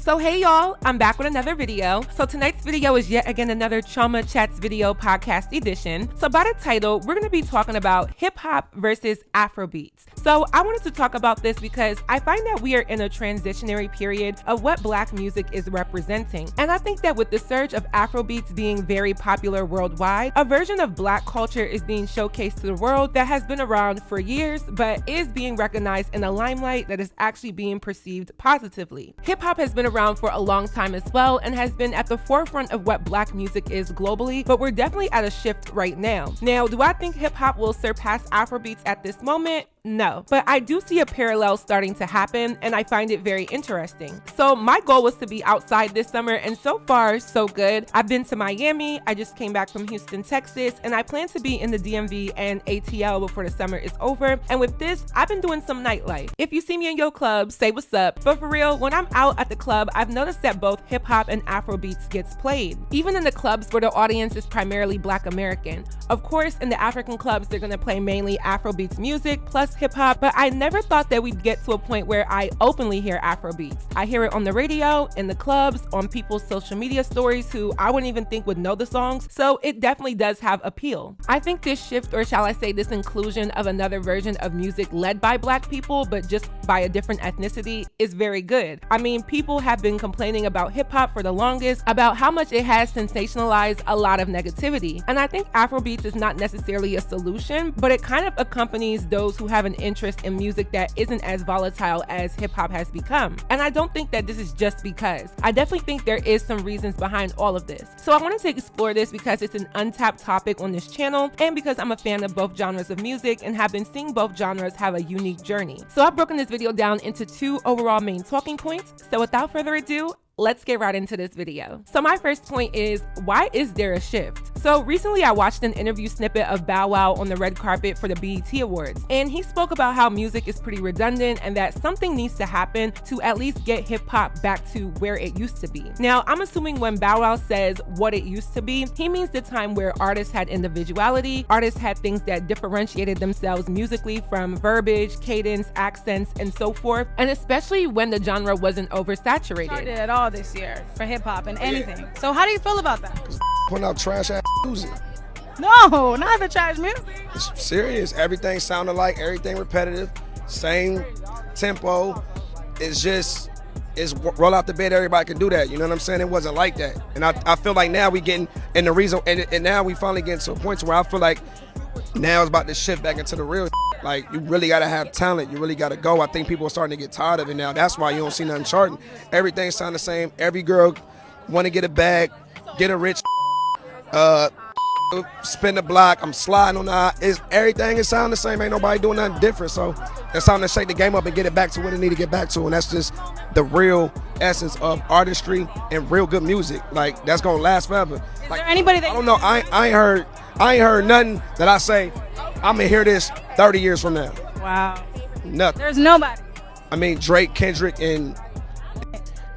So hey y'all, I'm back with another video. So tonight's video is yet again another Trauma Chats video podcast edition. So by the title, we're going to be talking about hip hop versus Afrobeats. So I wanted to talk about this because I find that we are in a transitionary period of what Black music is representing. And I think that with the surge of Afrobeats being very popular worldwide, a version of Black culture is being showcased to the world that has been around for years, but is being recognized in a limelight that is actually being perceived positively. Hip hop has been around for a long time as well and has been at the forefront of what Black music is globally, but we're definitely at a shift right now. Now, do I think hip hop will surpass Afrobeats at this moment? No, but I do see a parallel starting to happen and I find it very interesting. So my goal was to be outside this summer and so far so good. I've been to Miami, I just came back from Houston, Texas, and I plan to be in the DMV and ATL before the summer is over. And with this, I've been doing some nightlife. If you see me in your club, say what's up. But for real, when I'm out at the club, I've noticed that both hip hop and Afrobeats gets played. Even in the clubs where the audience is primarily Black American. Of course, in the African clubs, they're gonna play mainly Afrobeats music plus hip hop, but I never thought that we'd get to a point where I openly hear Afrobeats. I hear it on the radio, in the clubs, on people's social media stories who I wouldn't even think would know the songs, so it definitely does have appeal. I think this shift, or shall I say this inclusion of another version of music led by Black people, but just by a different ethnicity, is very good. I mean, people have been complaining about hip hop for the longest, about how much it has sensationalized a lot of negativity, and I think Afrobeats is not necessarily a solution, but it kind of accompanies those who have an interest in music that isn't as volatile as hip hop has become. And I don't think that this is just because. I definitely think there is some reasons behind all of this. So I wanted to explore this because it's an untapped topic on this channel and because I'm a fan of both genres of music and have been seeing both genres have a unique journey. So I've broken this video down into two overall main talking points. So without further ado, let's get right into this video. So my first point is, why is there a shift? So recently I watched an interview snippet of Bow Wow on the red carpet for the BET Awards, and he spoke about how music is pretty redundant and that something needs to happen to at least get hip hop back to where it used to be. Now, I'm assuming when Bow Wow says what it used to be, he means the time where artists had individuality, artists had things that differentiated themselves musically from verbiage, cadence, accents, and so forth, and especially when the genre wasn't oversaturated. Started at all this year for hip hop and anything. So how do you feel about that? Putting out trash ass music. No, not the trash music. It's serious. Everything sounded like, everything repetitive, same tempo. It's roll out the bed, everybody can do that. You know what I'm saying? It wasn't like that. And I feel like now we getting, and the reason, and now we finally getting to a point where I feel like now it's about to shift back into the real. Like, you really gotta have talent. You really gotta go. I think people are starting to get tired of it now. That's why you don't see nothing charting. Everything sound the same. Every girl want to get a bag, get a rich, spin the block. I'm sliding on the. Everything is sound the same. Ain't nobody doing nothing different. So it's time to shake the game up and get it back to what it need to get back to. And that's just the real essence of artistry and real good music. Like, that's gonna last forever. Is like, there anybody that I don't know. I ain't heard nothing that I say I'm gonna hear this 30 years from now. Wow. Nothing. There's nobody. I mean, Drake, Kendrick, and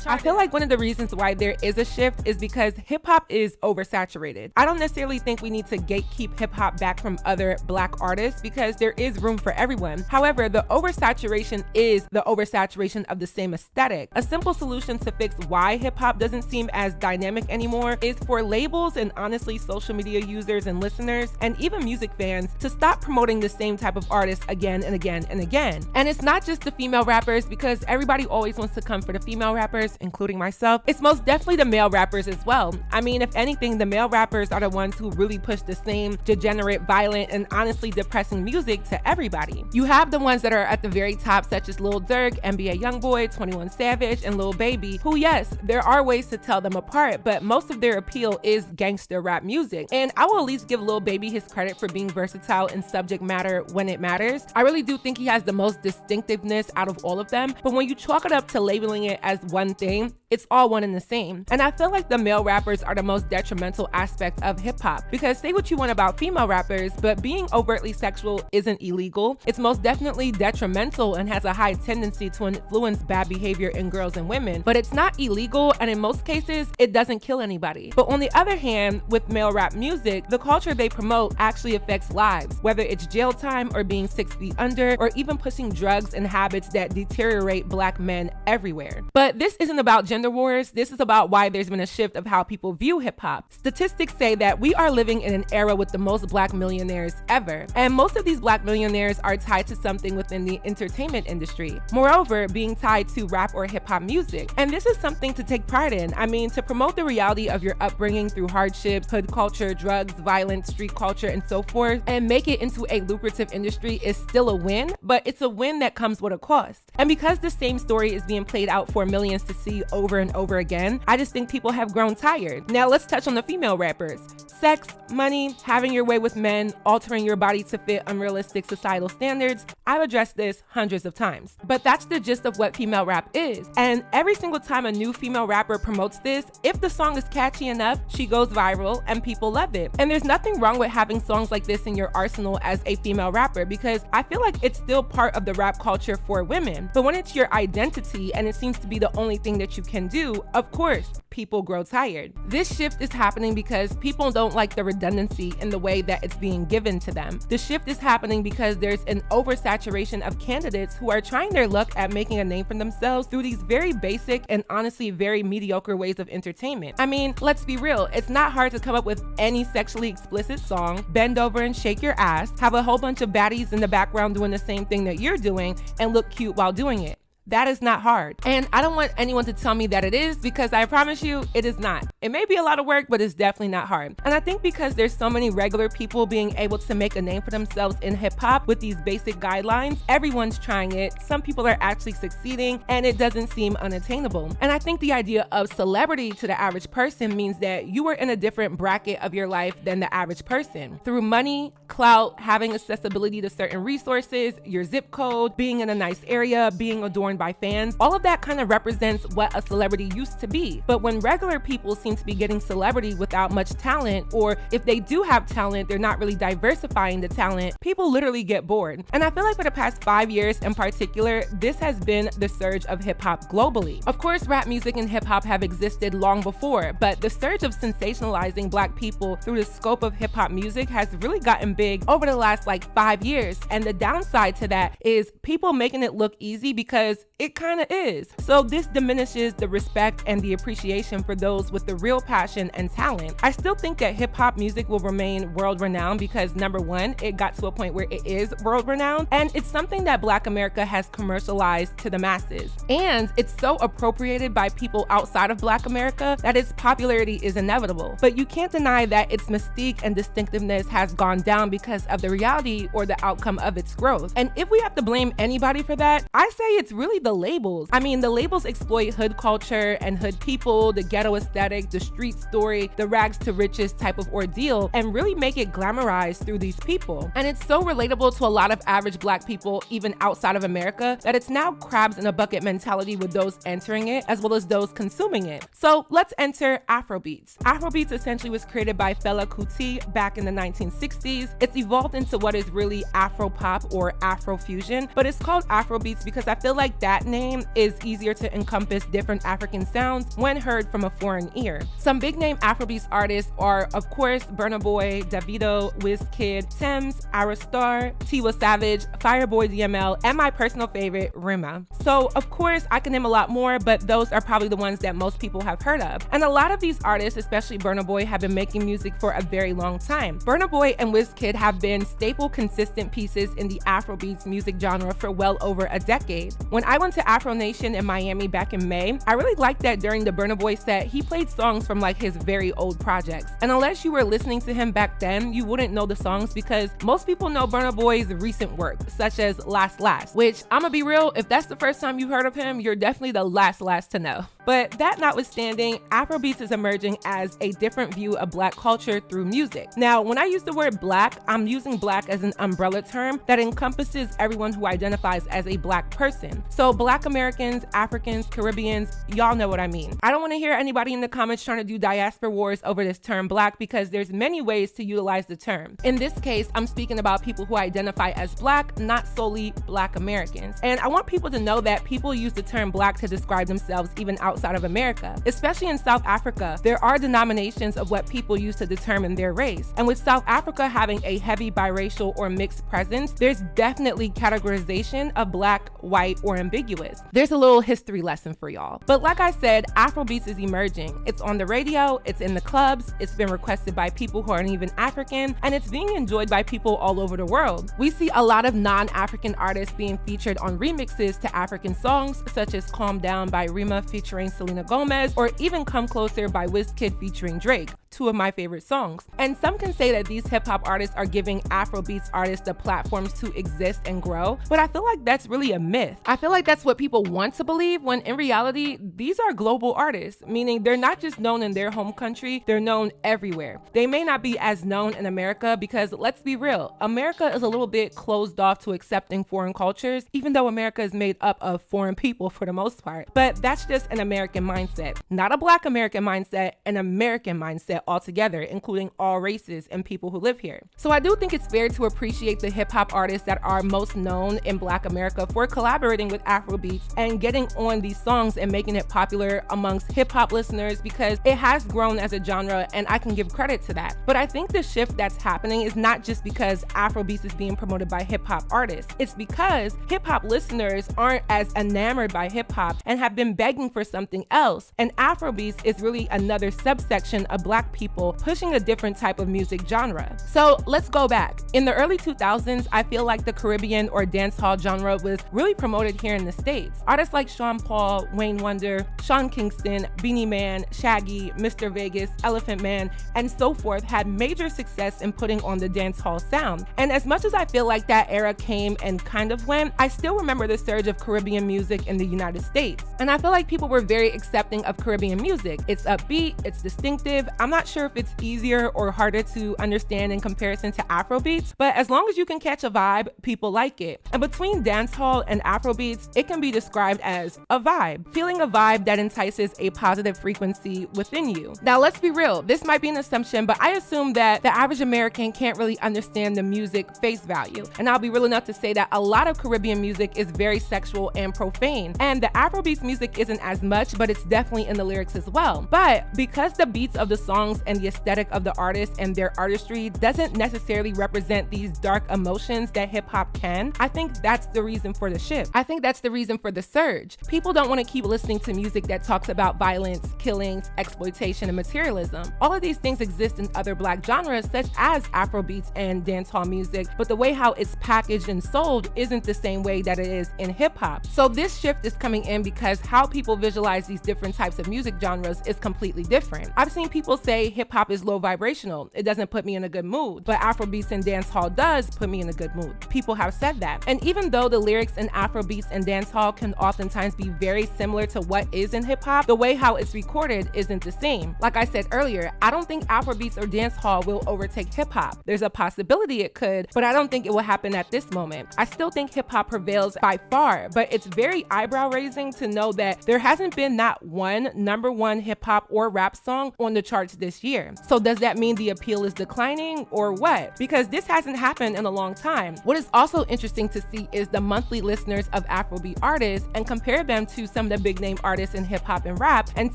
I feel like one of the reasons why there is a shift is because hip hop is oversaturated. I don't necessarily think we need to gatekeep hip hop back from other Black artists because there is room for everyone. However, the oversaturation is the oversaturation of the same aesthetic. A simple solution to fix why hip hop doesn't seem as dynamic anymore is for labels and honestly social media users and listeners and even music fans to stop promoting the same type of artists again and again and again. And it's not just the female rappers because everybody always wants to come for the female rappers, including myself. It's most definitely the male rappers as well. I mean, if anything, the male rappers are the ones who really push the same degenerate, violent, and honestly depressing music to everybody. You have the ones that are at the very top, such as Lil Durk, NBA Youngboy, 21 Savage, and Lil Baby, who, yes, there are ways to tell them apart, but most of their appeal is gangster rap music. And I will at least give Lil Baby his credit for being versatile in subject matter when it matters. I really do think he has the most distinctiveness out of all of them, but when you chalk it up to labeling it as one thing, it's all one and the same. And I feel like the male rappers are the most detrimental aspect of hip hop because say what you want about female rappers, but being overtly sexual isn't illegal. It's most definitely detrimental and has a high tendency to influence bad behavior in girls and women, but it's not illegal, and in most cases, it doesn't kill anybody. But on the other hand, with male rap music, the culture they promote actually affects lives, whether it's jail time or being 6 feet under, or even pushing drugs and habits that deteriorate Black men everywhere. But this isn't about gender gender wars, this is about why there's been a shift of how people view hip hop. Statistics say that we are living in an era with the most black millionaires ever, and most of these black millionaires are tied to something within the entertainment industry. Moreover, being tied to rap or hip hop music. And this is something to take pride in. I mean, to promote the reality of your upbringing through hardships, hood culture, drugs, violence, street culture, and so forth, and make it into a lucrative industry is still a win, but it's a win that comes with a cost. And because the same story is being played out for millions to see over and over again, I just think people have grown tired. Now let's touch on the female rappers. Sex, money, having your way with men, altering your body to fit unrealistic societal standards. I've addressed this hundreds of times, but that's the gist of what female rap is. And every single time a new female rapper promotes this, if the song is catchy enough, she goes viral and people love it. And there's nothing wrong with having songs like this in your arsenal as a female rapper, because I feel like it's still part of the rap culture for women. But when it's your identity and it seems to be the only thing that you can do, of course, people grow tired. This shift is happening because people don't like the redundancy in the way that it's being given to them. The shift is happening because there's an oversaturation of candidates who are trying their luck at making a name for themselves through these very basic and honestly very mediocre ways of entertainment. I mean, let's be real, it's not hard to come up with any sexually explicit song, bend over and shake your ass, have a whole bunch of baddies in the background doing the same thing that you're doing, and look cute while doing it. That is not hard. And I don't want anyone to tell me that it is, because I promise you, it is not. It may be a lot of work, but it's definitely not hard. And I think because there's so many regular people being able to make a name for themselves in hip hop with these basic guidelines, everyone's trying it. Some people are actually succeeding, and it doesn't seem unattainable. And I think the idea of celebrity to the average person means that you are in a different bracket of your life than the average person. Through money, clout, having accessibility to certain resources, your zip code, being in a nice area, being adorned by fans, all of that kind of represents what a celebrity used to be. But when regular people seem to be getting celebrity without much talent, or if they do have talent, they're not really diversifying the talent, people literally get bored. And I feel like for the past 5 years in particular, this has been the surge of hip hop globally. Of course, rap music and hip hop have existed long before, but the surge of sensationalizing Black people through the scope of hip hop music has really gotten big over the last 5 years. And the downside to that is people making it look easy, because it kind of is. So this diminishes the respect and the appreciation for those with the real passion and talent. I still think that hip hop music will remain world renowned because, number one, it got to a point where it is world renowned, and it's something that Black America has commercialized to the masses. And it's so appropriated by people outside of Black America that its popularity is inevitable. But you can't deny that its mystique and distinctiveness has gone down because of the reality or the outcome of its growth. And if we have to blame anybody for that, I say it's really the labels. I mean, the labels exploit hood culture and hood people, the ghetto aesthetic, the street story, the rags to riches type of ordeal, and really make it glamorized through these people. And it's so relatable to a lot of average Black people, even outside of America, that it's now crabs in a bucket mentality with those entering it as well as those consuming it. So let's enter Afrobeats. Afrobeats essentially was created by Fela Kuti back in the 1960s. It's evolved into what is really Afro-pop or Afrofusion, but it's called Afrobeats because I feel like that name is easier to encompass different African sounds when heard from a foreign ear. Some big name Afrobeats artists are, of course, Burna Boy, Davido, Wizkid, Tems, Ara Star, Tiwa Savage, Fireboy DML, and my personal favorite, Rema. So, of course, I can name a lot more, but those are probably the ones that most people have heard of. And a lot of these artists, especially Burna Boy, have been making music for a very long time. Burna Boy and Wizkid have been staple, consistent pieces in the Afrobeats music genre for well over a decade. When I went to Afro Nation in Miami back in May, I really liked that during the Burna Boy set, he played songs from his very old projects. And unless you were listening to him back then, you wouldn't know the songs because most people know Burna Boy's recent work, such as Last Last, which I'ma be real, if that's the first time you've heard of him, you're definitely the last to know. But that notwithstanding, Afrobeats is emerging as a different view of Black culture through music. Now, when I use the word Black, I'm using Black as an umbrella term that encompasses everyone who identifies as a Black person. So Black Americans, Africans, Caribbeans, y'all know what I mean. I don't want to hear anybody in the comments trying to do diaspora wars over this term Black because there's many ways to utilize the term. In this case, I'm speaking about people who identify as Black, not solely Black Americans. And I want people to know that people use the term Black to describe themselves even outside outside of America. Especially in South Africa, there are denominations of what people use to determine their race. And with South Africa having a heavy biracial or mixed presence, there's definitely categorization of black, white, or ambiguous. There's a little history lesson for y'all. But like I said, Afrobeats is emerging. It's on the radio, it's in the clubs, it's been requested by people who aren't even African, and it's being enjoyed by people all over the world. We see a lot of non-African artists being featured on remixes to African songs, such as Calm Down by Rema featuring Selena Gomez, or even Come Closer by Wizkid featuring Drake, two of my favorite songs. And some can say that these hip-hop artists are giving Afrobeats artists the platforms to exist and grow, but I feel like that's really a myth. I feel like that's what people want to believe, when in reality, these are global artists, meaning they're not just known in their home country, they're known everywhere. They may not be as known in America because, let's be real, America is a little bit closed off to accepting foreign cultures, even though America is made up of foreign people for the most part. But that's just an American mindset, not a Black American mindset, an American mindset altogether, including all races and people who live here. So I do think it's fair to appreciate the hip-hop artists that are most known in Black America for collaborating with Afrobeats and getting on these songs and making it popular amongst hip-hop listeners, because it has grown as a genre and I can give credit to that. But I think the shift that's happening is not just because Afrobeats is being promoted by hip-hop artists. It's because hip-hop listeners aren't as enamored by hip-hop and have been begging for something else. And Afrobeats is really another subsection of Black people pushing a different type of music genre. So let's go back. In the early 2000s, I feel like the Caribbean or dancehall genre was really promoted here in the States. Artists like Sean Paul, Wayne Wonder, Sean Kingston, Beanie Man, Shaggy, Mr. Vegas, Elephant Man, and so forth had major success in putting on the dancehall sound. And as much as I feel like that era came and kind of went, I still remember the surge of Caribbean music in the United States. And I feel like people were very accepting of Caribbean music. It's upbeat, it's distinctive. I'm not sure if it's easier or harder to understand in comparison to Afrobeats, but as long as you can catch a vibe, people like it. And between dancehall and Afrobeats, it can be described as a vibe, feeling a vibe that entices a positive frequency within you. Now, let's be real, this might be an assumption, but I assume that the average American can't really understand the music face value. And I'll be real enough to say that a lot of Caribbean music is very sexual and profane. And the Afrobeats music isn't as much, but it's definitely in the lyrics as well. But because the beats of the songs and the aesthetic of the artist and their artistry doesn't necessarily represent these dark emotions that hip hop can, I think that's the reason for the shift. I think that's the reason for the surge. People don't want to keep listening to music that talks about violence, killings, exploitation, and materialism. All of these things exist in other Black genres such as Afrobeats and dancehall music, but the way how it's packaged and sold isn't the same way that it is in hip hop. So this shift is coming in because how people visualize these different types of music genres is completely different. I've seen people say hip hop is low vibrational. It doesn't put me in a good mood, but Afrobeats and dancehall does put me in a good mood. People have said that. And even though the lyrics in Afrobeats and dancehall can oftentimes be very similar to what is in hip hop, the way how it's recorded isn't the same. Like I said earlier, I don't think Afrobeats or dancehall will overtake hip hop. There's a possibility it could, but I don't think it will happen at this moment. I still think hip hop prevails by far, but it's very eyebrow raising to know that there hasn't been not one #1 hip hop or rap song on the charts this year. So does that mean the appeal is declining or what? Because this hasn't happened in a long time. What is also interesting to see is the monthly listeners of Afrobeat artists and compare them to some of the big name artists in hip hop and rap and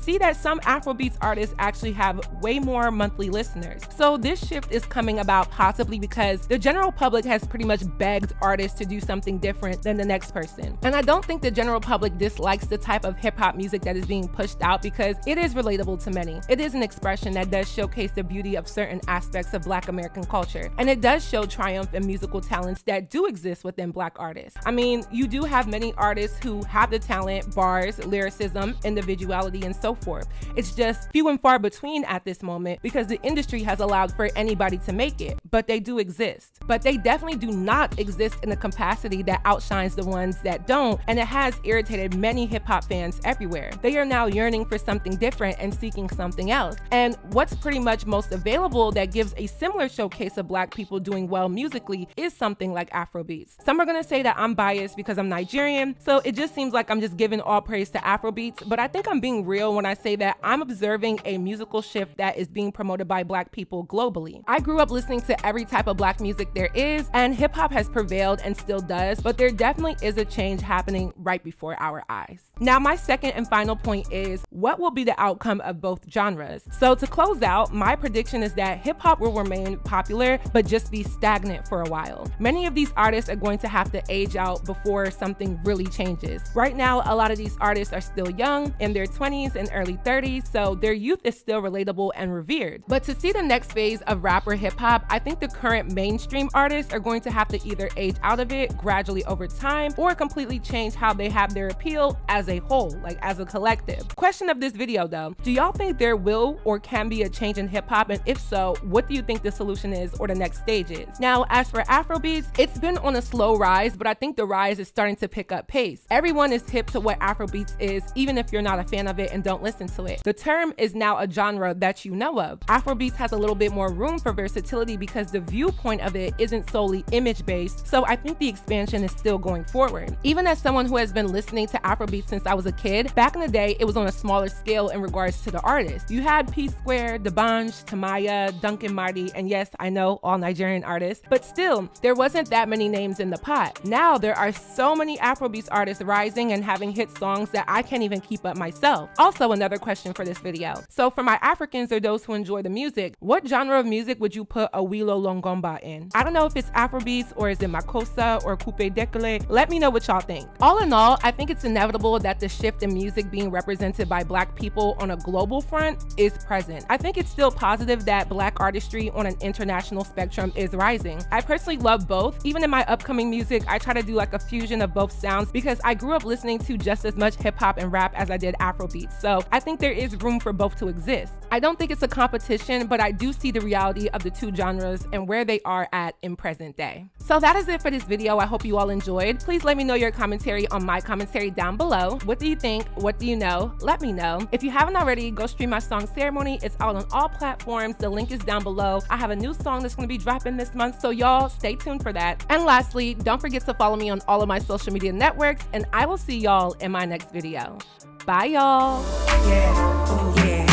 see that some Afrobeats artists actually have way more monthly listeners. So this shift is coming about possibly because the general public has pretty much begged artists to do something different than the next person. And I don't think the general public dislikes the type of hip hop music that is being pushed out because it is relatable to many. It is an expression that does showcase the beauty of certain aspects of Black American culture. And it does show triumph and musical talents that do exist within Black artists. I mean, you do have many artists who have the talent, bars, lyricism, individuality, and so forth. It's just few and far between at this moment because the industry has allowed for anybody to make it, but they do exist. But they definitely do not exist in a capacity that outshines the ones that don't, and it has irritated many hip hop fans everywhere. They are now yearning for something different and seeking something else. And what's pretty much most available that gives a similar showcase of Black people doing well musically is something like Afrobeats. Some are gonna say that I'm biased because I'm Nigerian, so it just seems like I'm just giving all praise to Afrobeats, but I think I'm being real when I say that I'm observing a musical shift that is being promoted by Black people globally. I grew up listening to every type of Black music there is, and hip hop has prevailed and still does, but there definitely is a change happening right before our eyes. Now, my second and final point is, what will be the outcome of both genres? So to close out, my prediction is that hip hop will remain popular, but just be stagnant for a while. Many of these artists are going to have to age out before something really changes. Right now, a lot of these artists are still young, in their 20s and early 30s, so their youth is still relatable and revered. But to see the next phase of rap or hip hop, I think the current mainstream artists are going to have to either age out of it gradually over time or completely change how they have their appeal as a whole, like as a collective. Question of this video though, do y'all think there will or can be a change in hip hop? And if so, what do you think the solution is or the next stage is? Now, as for Afrobeats, it's been on a slow rise, but I think the rise is starting to pick up pace. Everyone is hip to what Afrobeats is, even if you're not a fan of it and don't listen to it. The term is now a genre that you know of. Afrobeats has a little bit more room for versatility because the viewpoint of it isn't solely image-based, so I think the expansion is still going forward. Even as someone who has been listening to Afrobeats since I was a kid, back in the day, it was on a smaller scale in regards to the artists. You had P Square, D'banj, Tamaya, Duncan Marty, and yes, I know, all Nigerian artists, but still, there wasn't that many names in the pot. Now, there are so many Afrobeats artists rising and having hit songs that I can't even keep up myself. Also, another question for this video. So for my Africans or those who enjoy the music, what genre of music would you put Awilo Longomba in? I don't know if it's Afrobeats or is it Makossa or Coupe Dekele. Let me know what y'all think. All in all, I think it's inevitable that the shift in music being represented by Black people on a global front is present. I think it's still positive that Black artistry on an international spectrum is rising. I personally love both. Even in my upcoming music, I try to do like a fusion of both sounds because I grew up listening to just as much hip hop and rap as I did Afrobeats. So I think there is room for both to exist. I don't think it's a competition, but I do see the reality of the two genres and where they are at in present day. So that is it for this video. I hope you all enjoyed. Please let me know your commentary on my commentary down below. What do you think? What do you know? Let me know. If you haven't already, go stream my song Ceremony. It's out on all platforms. The link is down below. I have a new song that's going to be dropping this month, so y'all stay tuned for that. And lastly, don't forget to follow me on all of my social media networks, and I will see y'all in my next video. Bye, y'all. Yeah. Oh, yeah.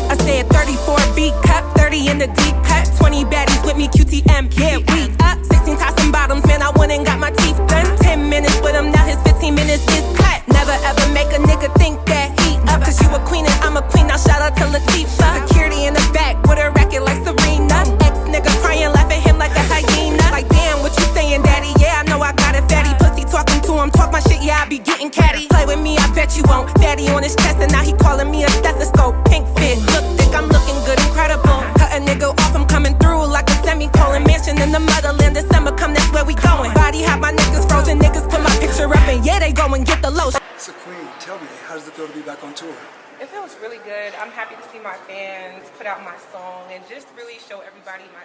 I said 34 B cup, 30 in the deep cut, 20 baddies with me, QTM, yeah, we up, 16 tops and bottoms, man, I went and got my teeth done, 10 minutes with him, now his 15 minutes is cut, never ever make a nigga think that he up, cause you a queen and I'm a queen, now shout out to Latifah, security in the back, with a racket like Serena, ex-nigga crying, laugh at him like a hyena, like damn, what you saying, daddy, yeah, I know I got it fatty, pussy talking to him, talk my shit, yeah, I be getting catty, play with me, I bet you won't, daddy on his chest, and now he calling me a stethoscope, pink fit, look thick, I'm looking good, incredible, cut a nigga off, I'm coming through like a semicolon, mansion in the motherland, December come, that's where we going, body have my niggas frozen, niggas put my picture up, and yeah, they go and get the lotion. So Queen, tell me, how does it feel to be back on tour? It feels really good. I'm happy to see my fans put out my song and just really show everybody my